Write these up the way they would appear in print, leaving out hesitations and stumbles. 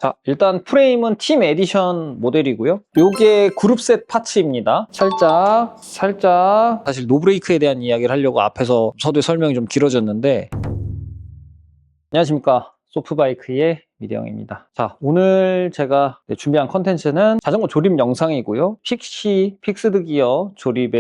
자, 일단 프레임은 팀 에디션 모델이고요. 요게 그룹셋 파츠입니다. 살짝 사실 노브레이크에 대한 이야기를 하려고 앞에서 서두에 설명이 좀 길어졌는데, 안녕하십니까, 소프바이크의 미대영입니다. 자, 오늘 제가 준비한 컨텐츠는 자전거 조립 영상이고요. 픽시 픽스드 기어 조립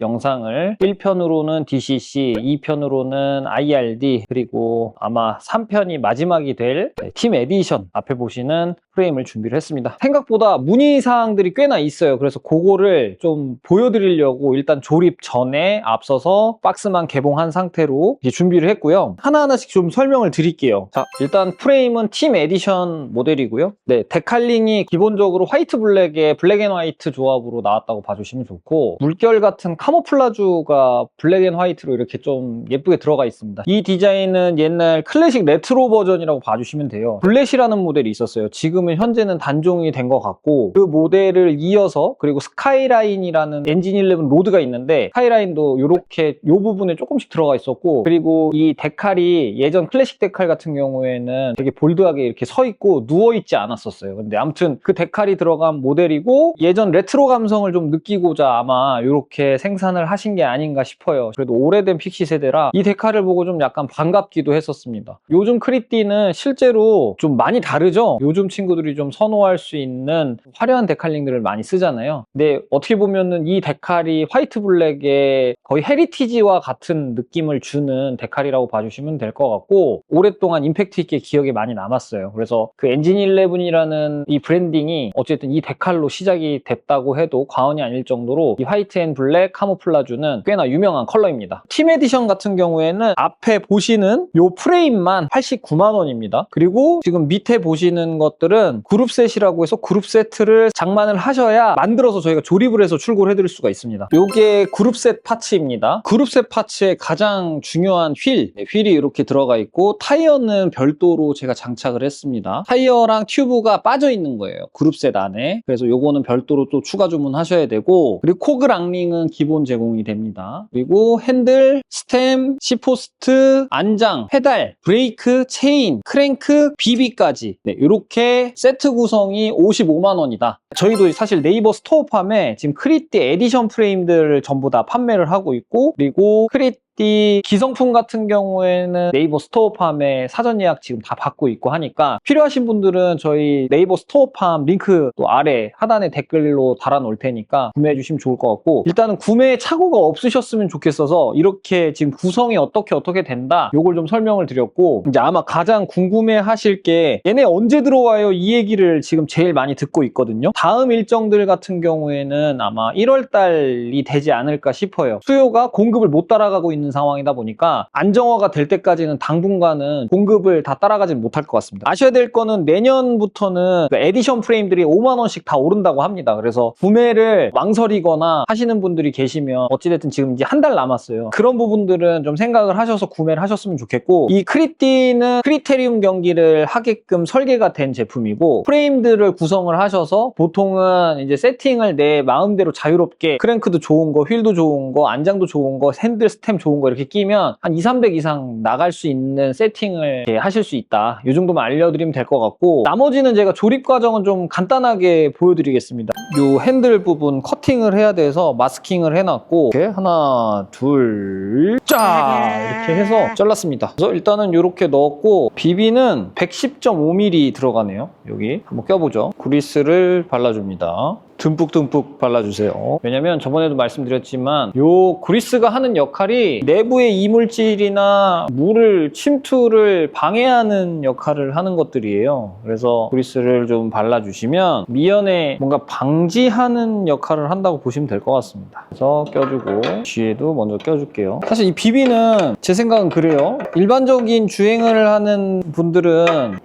영상을 1편으로는 DCC, 2편으로는 IRD, 그리고 아마 3편이 마지막이 될 팀 에디션 앞에 보시는 프레임을 준비를 했습니다. 생각보다 문의사항들이 꽤나 있어요. 그래서 그거를 좀 보여드리려고 일단 조립 전에 앞서서 박스만 개봉한 상태로 준비를 했고요. 하나하나씩 좀 설명을 드릴게요. 자, 일단 프레임은 팀 에디션 모델이고요. 네, 데칼링이 기본적으로 화이트 블랙의 블랙 앤 화이트 조합으로 나왔다고 봐주시면 좋고, 물결 같은 카모플라주가 블랙 앤 화이트로 이렇게 좀 예쁘게 들어가 있습니다. 이 디자인은 옛날 클래식 레트로 버전이라고 봐주시면 돼요. 블렛이라는 모델이 있었어요. 지금은 현재는 단종이 된 것 같고, 그 모델을 이어서, 그리고 스카이라인이라는 엔진 11 로드가 있는데 스카이라인도 이렇게 이 부분에 조금씩 들어가 있었고, 그리고 이 데칼이 예전 클래식 데칼 같은 경우에는 되게 볼드하게 이렇게 서 있고 누워있지 않았었어요. 근데 아무튼 그 데칼이 들어간 모델이고, 예전 레트로 감성을 좀 느끼고자 아마 이렇게 생산을 하신 게 아닌가 싶어요. 그래도 오래된 픽시 세대라 이 데칼을 보고 좀 약간 반갑기도 했었습니다. 요즘 크리띠는 실제로 좀 많이 다르죠? 요즘 친구들이 좀 선호할 수 있는 화려한 데칼링들을 많이 쓰잖아요. 근데 어떻게 보면은 이 데칼이 화이트 블랙의 거의 헤리티지와 같은 느낌을 주는 데칼이라고 봐주시면 될 것 같고, 오랫동안 임팩트 있게 기억에 많이 남았어요. 그래서 그 엔진 11이라는 이 브랜딩이 어쨌든 이 데칼로 시작이 됐다고 해도 과언이 아닐 정도로 이 화이트 앤 블랙 카모플라주는 꽤나 유명한 컬러입니다. 팀 에디션 같은 경우에는 앞에 보시는 요 프레임만 89만 원입니다. 그리고 지금 밑에 보시는 것들은 그룹셋이라고 해서 그룹 세트를 장만을 하셔야 만들어서 저희가 조립을 해서 출고를 해드릴 수가 있습니다. 요게 그룹셋 파츠입니다. 그룹셋 파츠의 가장 중요한 휠이 이렇게 들어가 있고, 타이어는 별도로 제가 장착을 했습니다. 타이어랑 튜브가 빠져 있는 거예요, 그룹셋 안에. 그래서 요거는 별도로 또 추가 주문하셔야 되고, 그리고 코그 랑링은 기본 제공이 됩니다. 그리고 핸들, 스템, 시포스트, 안장, 페달, 브레이크, 체인, 크랭크, 비비까지 이렇게 세트 구성이 55만 원이다. 저희도 사실 네이버 스토어팜에 지금 크리띠 에디션 프레임들을 전부 다 판매를 하고 있고, 그리고 크리띠 기성품 같은 경우에는 네이버 스토어팜에 사전 예약 지금 다 받고 있고 하니까, 필요하신 분들은 저희 네이버 스토어팜 링크 또 아래 하단에 댓글로 달아 놓을 테니까 구매해 주시면 좋을 것 같고, 일단은 구매에 착오가 없으셨으면 좋겠어서 이렇게 지금 구성이 어떻게 된다, 요걸 좀 설명을 드렸고, 이제 아마 가장 궁금해 하실 게 얘네 언제 들어와요, 이 얘기를 지금 제일 많이 듣고 있거든요. 다음 일정들 같은 경우에는 아마 1월 달이 되지 않을까 싶어요. 수요가 공급을 못 따라가고 있는 상황이다 보니까 안정화가 될 때까지는 당분간은 공급을 다 따라가지 못할 것 같습니다. 아셔야 될 거는 내년부터는 에디션 프레임들이 5만 원씩 다 오른다고 합니다. 그래서 구매를 망설이거나 하시는 분들이 계시면, 어찌됐든 지금 이제 한 달 남았어요. 그런 부분들은 좀 생각을 하셔서 구매를 하셨으면 좋겠고, 이 크리띠는 크리테리움 경기를 하게끔 설계가 된 제품이고, 프레임들을 구성을 하셔서 보통은 이제 세팅을 내 마음대로 자유롭게, 크랭크도 좋은 거, 휠도 좋은 거, 안장도 좋은 거, 핸들 스템 좋은 거 이렇게 끼면 한 200~300 이상 나갈 수 있는 세팅을 하실 수 있다. 이 정도만 알려드리면 될 것 같고, 나머지는 제가 조립 과정은 좀 간단하게 보여드리겠습니다. 이 핸들 부분 커팅을 해야 돼서 마스킹을 해놨고, 이렇게 하나, 둘, 짜! 이렇게 해서 잘랐습니다. 그래서 일단은 이렇게 넣었고, 비비는 110.5mm 들어가네요. 여기 한번 껴보죠. 그리스를 발라줍니다. 듬뿍듬뿍 발라주세요. 왜냐면 저번에도 말씀드렸지만 요 그리스가 하는 역할이 내부의 이물질이나 물을 침투를 방해하는 역할을 하는 것들이에요. 그래서 그리스를 좀 발라주시면 미연에 뭔가 방지하는 역할을 한다고 보시면 될 것 같습니다. 그래서 껴주고, 뒤에도 먼저 껴줄게요. 사실 이 비비는 제 생각은 그래요. 일반적인 주행을 하는 분들은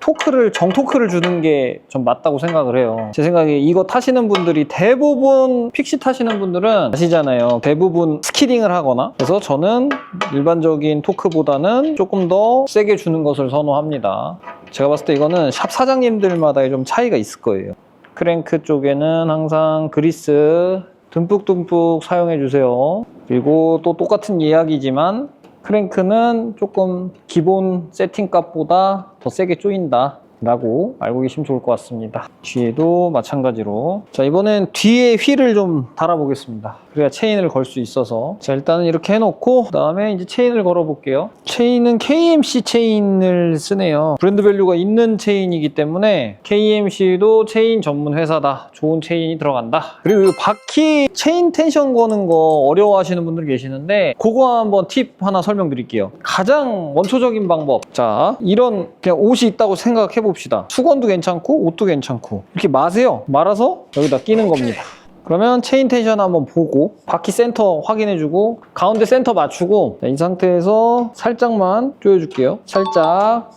정토크를 주는 게 좀 맞다고 생각을 해요. 제 생각에 이거 타시는 분들이 대부분 픽시 타시는 분들은 아시잖아요. 대부분 스키딩을 하거나. 그래서 저는 일반적인 토크보다는 조금 더 세게 주는 것을 선호합니다. 제가 봤을 때 이거는 샵 사장님들마다 좀 차이가 있을 거예요. 크랭크 쪽에는 항상 그리스 듬뿍듬뿍 사용해 주세요. 그리고 또 똑같은 이야기지만 크랭크는 조금 기본 세팅값보다 더 세게 조인다. 라고 알고 계시면 좋을 것 같습니다. 뒤에도 마찬가지로. 자, 이번엔 뒤에 휠을 좀 달아보겠습니다. 그래야 체인을 걸 수 있어서. 자, 일단은 이렇게 해놓고 그 다음에 이제 체인을 걸어볼게요. 체인은 KMC 체인을 쓰네요. 브랜드 밸류가 있는 체인이기 때문에 KMC도 체인 전문 회사다. 좋은 체인이 들어간다. 그리고 이 바퀴 체인 텐션 거는 거 어려워하시는 분들 계시는데 그거 한번 팁 하나 설명드릴게요. 가장 원초적인 방법. 자, 이런 그냥 옷이 있다고 생각해 봅시다. 수건도 괜찮고 옷도 괜찮고 이렇게 마세요. 말아서 여기다 끼는 겁니다. 그러면 체인 텐션 한번 보고 바퀴 센터 확인해주고 가운데 센터 맞추고 이 상태에서 살짝만 조여줄게요. 살짝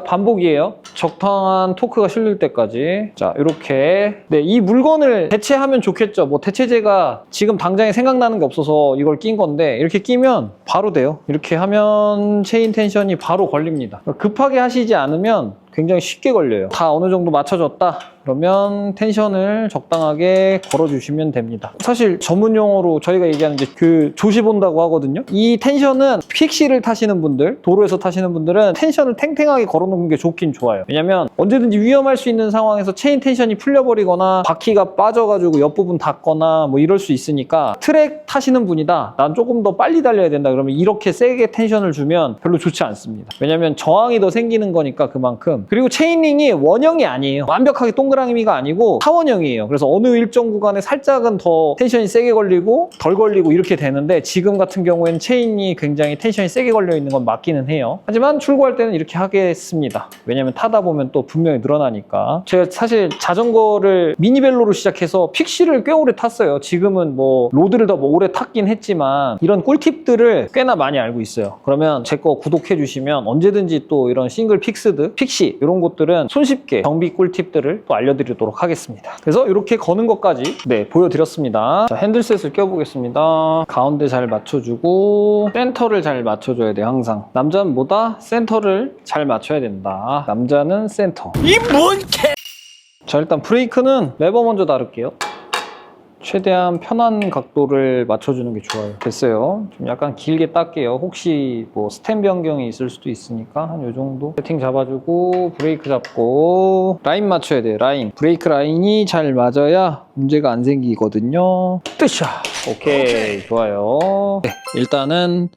반복이에요. 적당한 토크가 실릴 때까지. 자, 이렇게. 네, 이 물건을 대체하면 좋겠죠. 뭐 대체제가 지금 당장에 생각나는 게 없어서 이걸 낀 건데 이렇게 끼면 바로 돼요. 이렇게 하면 체인 텐션이 바로 걸립니다. 급하게 하시지 않으면 굉장히 쉽게 걸려요. 다 어느 정도 맞춰졌다 그러면 텐션을 적당하게 걸어주시면 됩니다. 사실 전문 용어로 저희가 얘기하는 게 그 조시 본다고 하거든요. 이 텐션은 픽시를 타시는 분들, 도로에서 타시는 분들은 텐션을 탱탱하게 걸어놓는 게 좋긴 좋아요. 왜냐면 언제든지 위험할 수 있는 상황에서 체인 텐션이 풀려버리거나 바퀴가 빠져가지고 옆부분 닿거나 뭐 이럴 수 있으니까 트랙 타시는 분이다. 난 조금 더 빨리 달려야 된다. 그러면 이렇게 세게 텐션을 주면 별로 좋지 않습니다. 왜냐면 저항이 더 생기는 거니까 그만큼. 그리고 체인링이 원형이 아니에요. 완벽하게 동그라미가 아니고 타원형이에요. 그래서 어느 일정 구간에 살짝은 더 텐션이 세게 걸리고 덜 걸리고 이렇게 되는데 지금 같은 경우에는 체인이 굉장히 텐션이 세게 걸려 있는 건 맞기는 해요. 하지만 출고할 때는 이렇게 하겠습니다. 왜냐면 타다 보면 또 분명히 늘어나니까. 제가 사실 자전거를 미니벨로로 시작해서 픽시를 꽤 오래 탔어요. 지금은 뭐 로드를 더 오래 탔긴 했지만 이런 꿀팁들을 꽤나 많이 알고 있어요. 그러면 제 거 구독해 주시면 언제든지 또 이런 싱글 픽스드, 픽시 이런 것들은 손쉽게 정비 꿀팁들을 또 알려드리도록 하겠습니다. 그래서 이렇게 거는 것까지 보여드렸습니다. 자, 핸들셋을 껴보겠습니다. 가운데 잘 맞춰주고 센터를 잘 맞춰줘야 돼요. 항상 남자는 뭐다? 센터를 잘 맞춰야 된다. 남자는 센터. 이 뭔 개! 자, 일단 브레이크는 레버 먼저 다룰게요. 최대한 편한 각도를 맞춰주는 게 좋아요. 됐어요. 좀 약간 길게 딸게요. 혹시 뭐 스탠 변경이 있을 수도 있으니까 한 요 정도 세팅 잡아주고 브레이크 잡고 라인 맞춰야 돼요. 라인. 브레이크 라인이 잘 맞아야 문제가 안 생기거든요. 뜨샤. 오케이. 좋아요. 네, 일단은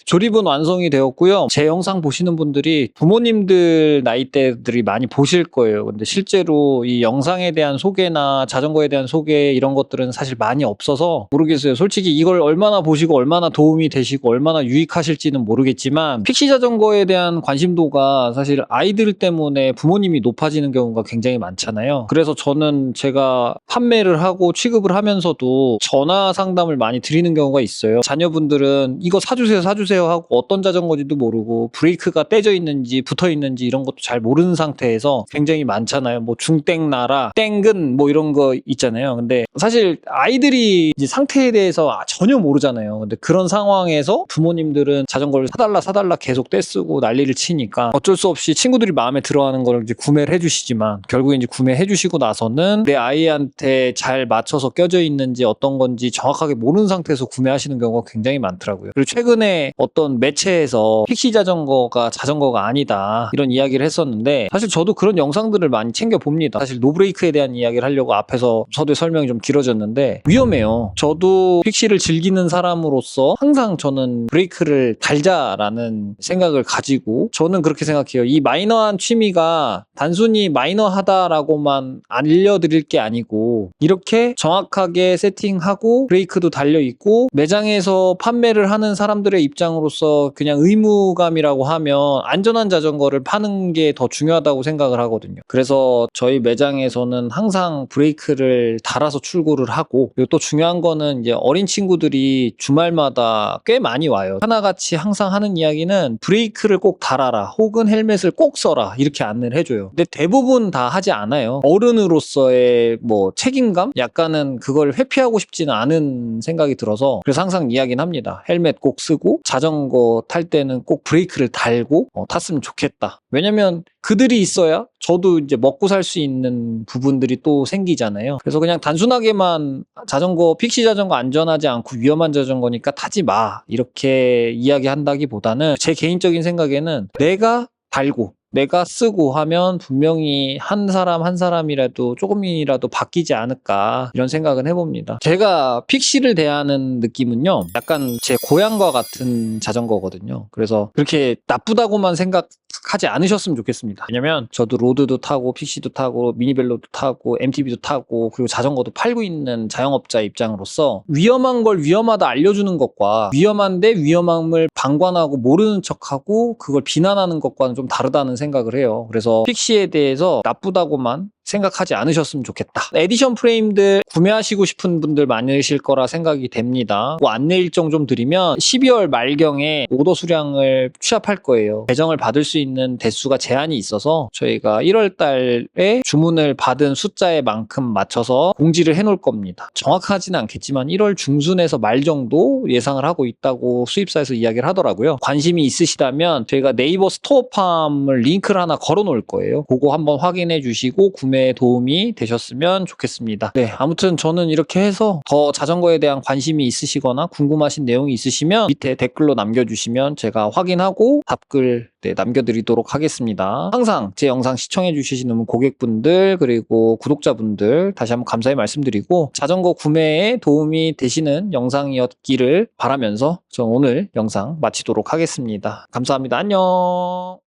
조립은 완성이 되었고요. 제 영상 보시는 분들이 부모님들 나이대들이 많이 보실 거예요. 근데 실제로 이 영상에 대한 소개나 자전거에 대한 소개 이런 것들은 사실 많이 없어서 모르겠어요. 솔직히 이걸 얼마나 보시고 얼마나 도움이 되시고 얼마나 유익하실지는 모르겠지만 픽시 자전거에 대한 관심도가 사실 아이들 때문에 부모님이 높아지는 경우가 굉장히 많잖아요. 그래서 저는 제가 판매를 하고 취급을 하면서도 전화 상담을 많이 드리는 경우가 있어요. 자녀분들은 이거 사주세요 하고 어떤 자전거인지도 모르고 브레이크가 떼져 있는지 붙어 있는지 이런 것도 잘 모르는 상태에서 굉장히 많잖아요. 뭐 중땡나라, 땡근 뭐 이런 거 있잖아요. 근데 사실 아이들이 이제 상태에 대해서 전혀 모르잖아요. 근데 그런 상황에서 부모님들은 자전거를 사달라 계속 떼쓰고 난리를 치니까 어쩔 수 없이 친구들이 마음에 들어하는 걸 이제 구매를 해주시지만 결국에 이제 구매해 주시고 나서는 내 아이한테 잘 맞춰서 껴져 있는지 어떤 건지 정확하게 모르는 상태에서 구매하시는 경우가 굉장히 많더라고요. 그리고 최근에 어떤 매체에서 픽시 자전거가 자전거가 아니다 이런 이야기를 했었는데 사실 저도 그런 영상들을 많이 챙겨봅니다. 사실 노브레이크에 대한 이야기를 하려고 앞에서 서두에 설명이 좀 길어졌는데 위험해요. 저도 픽시를 즐기는 사람으로서 항상 저는 브레이크를 달자라는 생각을 가지고 저는 그렇게 생각해요. 이 마이너한 취미가 단순히 마이너하다라고만 알려드릴 게 아니고 이렇게 정확하게 세팅하고 브레이크도 달려있고 매장에서 판매를 하는 사람들의 입장으로서 그냥 의무감이라고 하면 안전한 자전거를 파는 게 더 중요하다고 생각을 하거든요. 그래서 저희 매장에서는 항상 브레이크를 달아서 출고를 하고 그리고 또 중요한 거는 이제 어린 친구들이 주말마다 꽤 많이 와요. 하나같이 항상 하는 이야기는 브레이크를 꼭 달아라 혹은 헬멧을 꼭 써라 이렇게 안내를 해줘요. 근데 대부분 다 하지 않아요. 어른으로서의 뭐 책임감? 약간은 그걸 회피하고 싶지는 않은 생각이 들어서 그래서 항상 이야기는 합니다. 헬멧 꼭 쓰고 자전거 탈 때는 꼭 브레이크를 달고 탔으면 좋겠다. 왜냐면 그들이 있어야 저도 이제 먹고 살 수 있는 부분들이 또 생기잖아요. 그래서 그냥 단순하게만 자전거, 픽시 자전거 안전하지 않고 위험한 자전거니까 타지 마 이렇게 이야기한다기보다는 제 개인적인 생각에는 내가 달고 내가 쓰고 하면 분명히 한 사람 한 사람이라도 조금이라도 바뀌지 않을까 이런 생각은 해봅니다. 제가 픽시를 대하는 느낌은요, 약간 제 고향과 같은 자전거거든요. 그래서 그렇게 나쁘다고만 생각하지 않으셨으면 좋겠습니다. 왜냐면 저도 로드도 타고 픽시도 타고 미니벨로도 타고 MTB도 타고 그리고 자전거도 팔고 있는 자영업자 입장으로서 위험한 걸 위험하다 알려주는 것과 위험한데 위험함을 방관하고 모르는 척하고 그걸 비난하는 것과는 좀 다르다는 생각을 해요. 그래서 픽시에 대해서 나쁘다고만 생각하지 않으셨으면 좋겠다. 에디션 프레임들 구매하시고 싶은 분들 많으실 거라 생각이 됩니다. 안내 일정 좀 드리면 12월 말경에 오더 수량을 취합할 거예요. 배정을 받을 수 있는 대수가 제한이 있어서 저희가 1월 달에 주문을 받은 숫자에 만큼 맞춰서 공지를 해놓을 겁니다. 정확하지는 않겠지만 1월 중순에서 말 정도 예상을 하고 있다고 수입사에서 이야기를 하더라고요. 관심이 있으시다면 저희가 네이버 스토어팜을 링크를 하나 걸어 놓을 거예요. 그거 한번 확인해 주시고 구매에 도움이 되셨으면 좋겠습니다. 네, 아무튼 저는 이렇게 해서 더 자전거에 대한 관심이 있으시거나 궁금하신 내용이 있으시면 밑에 댓글로 남겨주시면 제가 확인하고 답글 남겨드리도록 하겠습니다. 항상 제 영상 시청해 주시는 고객분들 그리고 구독자분들 다시 한번 감사의 말씀드리고 자전거 구매에 도움이 되시는 영상이었기를 바라면서 저 오늘 영상 마치도록 하겠습니다. 감사합니다. 안녕.